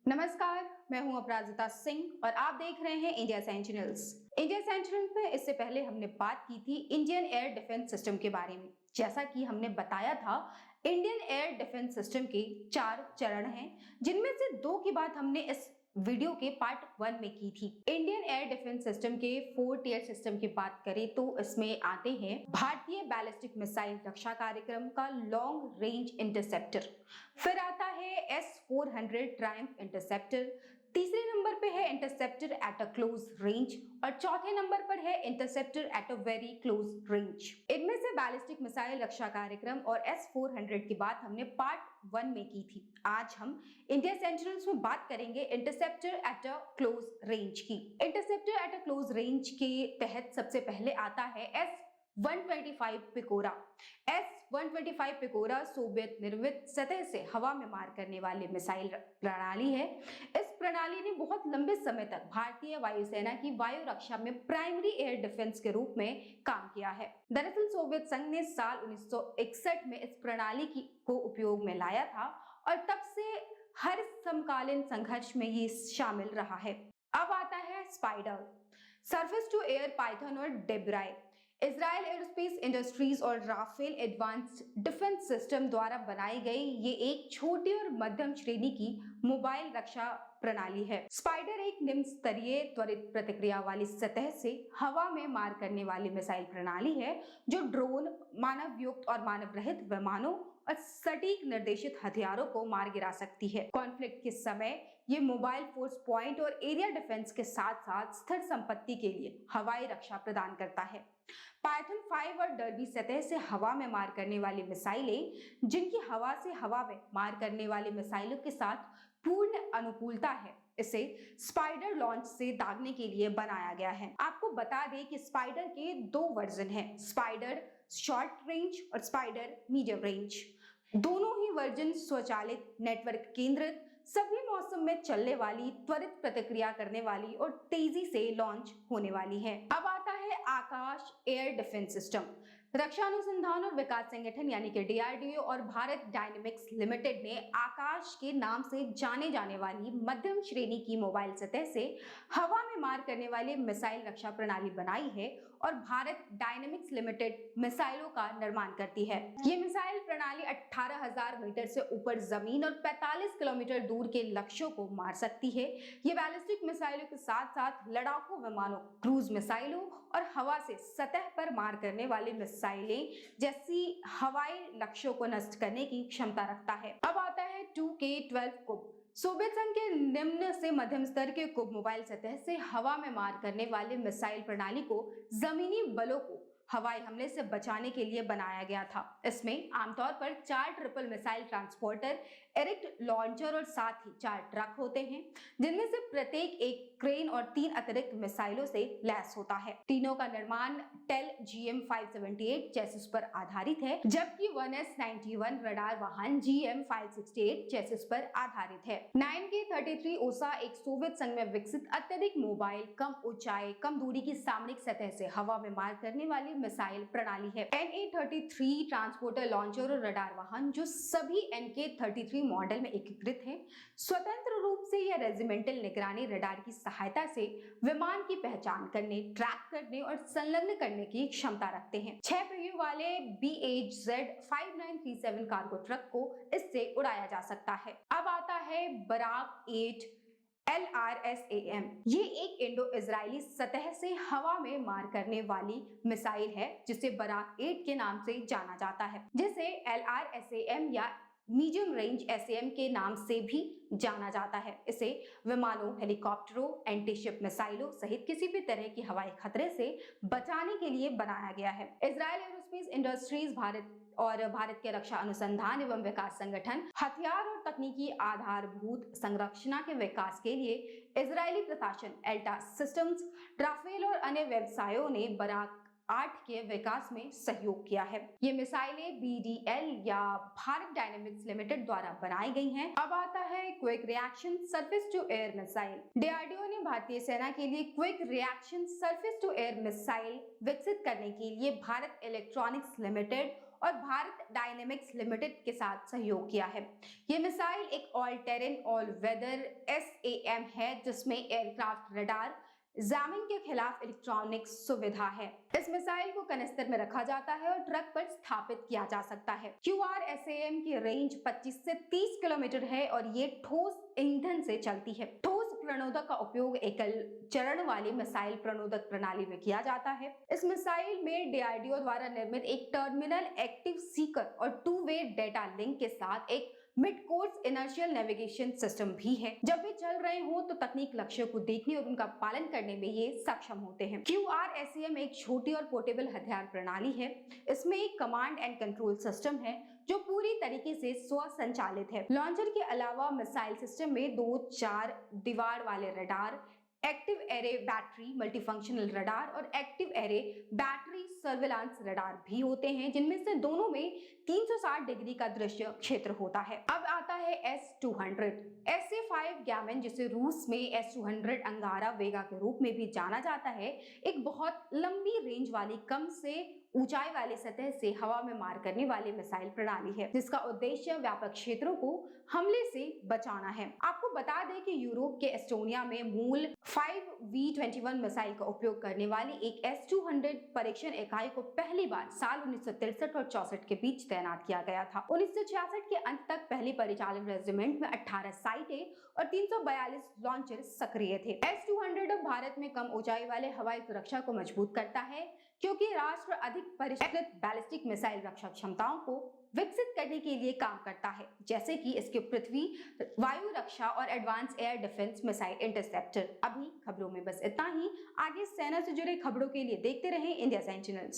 नमस्कार, मैं हूं अपराजिता सिंह और आप देख रहे हैं इंडिया सेंटिनल्स। इंडिया सेंटिनल में इससे पहले हमने बात की थी इंडियन एयर डिफेंस सिस्टम के बारे में। जैसा कि हमने बताया था, इंडियन एयर डिफेंस सिस्टम के 4 चरण हैं, जिनमें से 2 की बात हमने इस वीडियो के पार्ट 1 में की थी। इंडियन एयर डिफेंस सिस्टम के 4 टियर सिस्टम की बात करें तो इसमें आते हैं भारतीय बैलिस्टिक मिसाइल रक्षा कार्यक्रम का लॉन्ग रेंज इंटरसेप्टर, फिर आता है S-400 ट्रायम्फ इंटरसेप्टर, तीसरे नंबर पे है interceptor at a close range और चौथे नंबर पर है interceptor at a very close range. इनमें से बैलिस्टिक मिसाइल रक्षा कार्यक्रम और S-400 की बात हमने पार्ट 1 में की थी। आज हम इंडिया सेंटिनल्स में बात करेंगे interceptor at a close range की। Interceptor at a close range के तहत सबसे पहले आता है S-125 Pecora. S-125 Pecora Soviet निर्मित सतह से हवा में मार करने वाली मिसाइल प्रणाली है। इस प्रणाली ने बहुत लंबे समय तक भारतीय वायुसेना की वायु रक्षा में प्राइमरी एयर डिफेंस के रूप में काम किया है। दरअसल सोवियत संघ ने साल 1961 में इस प्रणाली को उपयोग में लाया था और तब से हर समकालीन संघर्ष में ये शामिल रहा है। अब आता है Spyder, surface to air Python और डेब्राई। इजराइल एरोस्पेस इंडस्ट्रीज और राफेल एडवांस्ड डिफेंस सिस्टम द्वारा बनाई गई ये एक छोटी और मध्यम श्रेणी की मोबाइल रक्षा प्रणाली है। स्पाइडर एक निम्न स्तरीय त्वरित प्रतिक्रिया वाली सतह से हवा में मार करने वाली मिसाइल प्रणाली है, जो ड्रोन, मानव युक्त और मानव रहित विमानों और सटीक निर्देशित हथियारों को मार गिरा सकती है। कॉन्फ्लिक्ट के समय ये मोबाइल फोर्स पॉइंट और एरिया डिफेंस के साथ साथ स्थिर संपत्ति के लिए हवाई रक्षा प्रदान करता है। पाइथन 5 और डर्बी सतह से हवा में मार करने वाली मिसाइलें, जिनकी हवा से हवा में मार करने वाली मिसाइलों के साथ पूर्ण अनुकूलता है, इसे स्पाइडर लॉन्च से दागने के लिए बनाया गया है। आपको बता दें कि स्पाइडर के 2 वर्जन हैं, स्पाइडर शॉर्ट रेंज और स्पाइडर मीडियम रेंज। दोनों ही वर्जन स्वचालित, नेटवर्क केंद्रित, सभी मौसम में चलने वाली, त्वरित प्रतिक्रिया करने वाली और तेजी से लॉन्च होने वाली है। अब आता है आकाश एयर डिफेंस सिस्टम। रक्षा अनुसंधान और विकास संगठन यानी कि DRDO और भारत डायनेमिक्स लिमिटेड ने आकाश के नाम से जाने जाने वाली मध्यम श्रेणी की मोबाइल सतह से हवा में मार करने वाली मिसाइल रक्षा प्रणाली बनाई है और भारत डायनेमिक्स लिमिटेड मिसाइलों का निर्माण करती है। ये मिसाइल प्रणाली 18,000 मीटर से ऊपर जमीन और 45 किलोमीटर दूर के लक्ष्यों को मार सकती है। ये बैलिस्टिक मिसाइलों के साथ साथ लड़ाकू विमानों, क्रूज मिसाइलों और हवा से सतह पर मार करने वाली मिसाइलें जैसी हवाई लक्ष्यों को नष्ट करने की क्षमता रखता है। अब आता है 2K-12 कुब। सोवियत संघ के निम्न से मध्यम स्तर के कुब मोबाइल सतह से हवा में मार करने वाले मिसाइल प्रणाली को जमीनी बलों को हवाई हमले से बचाने के लिए बनाया गया था। इसमें आमतौर पर 4 triple missile transporter, erect launcher और साथ ही 4 ट्रक होते हैं, जिनमें से प्रत्येक एक क्रेन और 3 अतिरिक्त मिसाइलों से लैस होता है। तीनों का निर्माण टेल GM-578 चेसिस पर आधारित है, जबकि 1S-91 रडार वाहन GM-568 चेसिस पर आधारित है। 9K-33 ओसा एक सोवियत संघ में विकसित अत्यधिक मोबाइल, कम ऊंचाई, कम दूरी की सामरिक सतह से हवा में मार करने वाली मिसाइल प्रणाली है। NA-33 ट्रांसपोर्टर, लॉन्चर और रडार वाहन, जो सभी NK-33 मॉडल में एकीकृत हैं, स्वतंत्र रूप से या रेजिमेंटल निगरानी रडार की सहायता से विमान की पहचान करने, ट्रैक करने और संलग्न करने की क्षमता रखते हैं। 6 पहियों वाले BHZ-5937 कार्गो ट्रक को इससे उड़ाया जा सकता है। अब आता है बराक 8 LRSAM। ये एक इंडो इजरायली सतह से हवा में मार करने वाली मिसाइल है, जिसे बराक 8 के नाम से जाना जाता है, जिसे LRSAM या मीडियम रेंज SAM के नाम से भी जाना जाता है। इसे विमानों, हेलीकॉप्टरों, एंटीशिप मिसाइलों सहित किसी भी तरह की हवाई खतरे से बचाने के लिए बनाया गया है। इजराइल एरोस्पेस इंडस्ट्रीज भारत के रक्षा अनुसंधान एवं विकास संगठन हथियार और तकनीकी आधारभूत संरचना के विकास के लिए इजरायली प्रशासन, एल्टा सिस्टम्स, राफेल और अन्य व्यवसायों ने बराक 8 के विकास में सहयोग किया है। ये मिसाइलें BDL या भारत डायनेमिक्स लिमिटेड द्वारा बनाई गई हैं। अब आता है quick reaction surface to air missile. DRDO ने भारतीय सेना के लिए quick reaction surface to air missile विकसित करने के लिए भारत इलेक्ट्रॉनिक्स लिमिटेड और भारत डायनेमिक्स लिमिटेड के साथ सहयोग किया है। ये मिसाइल एक all terrain all weather SAM है जिसमें एयरक्राफ्ट रडार जैमिंग के खिलाफ इलेक्ट्रॉनिक सुविधा है। इस मिसाइल को कनिस्तर में रखा जाता है और ट्रक पर स्थापित किया जा सकता है। QRSAM की रेंज 25 से 30 किलोमीटर है और ये ठोस ईंधन से चलती है। ठोस प्रणोदक का उपयोग एकल चरण वाली मिसाइल प्रणोदक प्रणाली में किया जाता है। इस मिसाइल में DRDO द्वारा निर्मित एक टर्मिनल एक्टिव सीकर और 2-वे डेटा लिंक के साथ एक mid course inertial navigation system भी है। जब वे चल रहे हो तो तकनीक लक्ष्य को देखने और उनका पालन करने में ये सक्षम होते हैं। QRSAM एक छोटी और पोर्टेबल हथियार प्रणाली है। इसमें एक कमांड एंड कंट्रोल सिस्टम है जो पूरी तरीके से स्वसंचालित है। लॉन्चर के अलावा मिसाइल सिस्टम में 2-4 दीवार वाले radar, active array battery multifunctional radar और active array battery surveillance radar भी होते हैं, जिनमें से दोनों में 360 डिग्री का दृश्य क्षेत्र होता है। अब आता है S-200 SA-5 गैमन, जिसे रूस में S-200 अंगारा वेगा के रूप में भी जाना जाता है, एक बहुत लंबी रेंज वाली कम से ऊंचाई वाली सतह से हवा में मार करने वाली मिसाइल प्रणाली है, जिसका उद्देश्य व्यापक क्षेत्रों को हमले से बचाना है। आपको बता दें कि यूरोप के एस्टोनिया में मूल 5V21 मिसाइल का उपयोग करने वाली एक S-200 परीक्षण इकाई को पहली बार साल 1963 और 64 के बीच तैनात किया गया था। 1966 के अंत तक पहली परिचालन रेजिमेंट में 18 साइटें और 342 लॉन्चर सक्रिय थे। S-200 भारत में कम ऊंचाई वाले हवाई सुरक्षा को मजबूत करता है, क्योंकि राष्ट्र अधिक परिष्कृत बैलिस्टिक मिसाइल रक्षा क्षमताओं को विकसित करने के लिए काम करता है, जैसे कि इसके पृथ्वी वायु रक्षा और advance air defence missile interceptor. अभी खबरों में बस इतना ही। आगे सेना से जुड़े खबरों के लिए देखते रहें इंडिया सेंटिनल्स।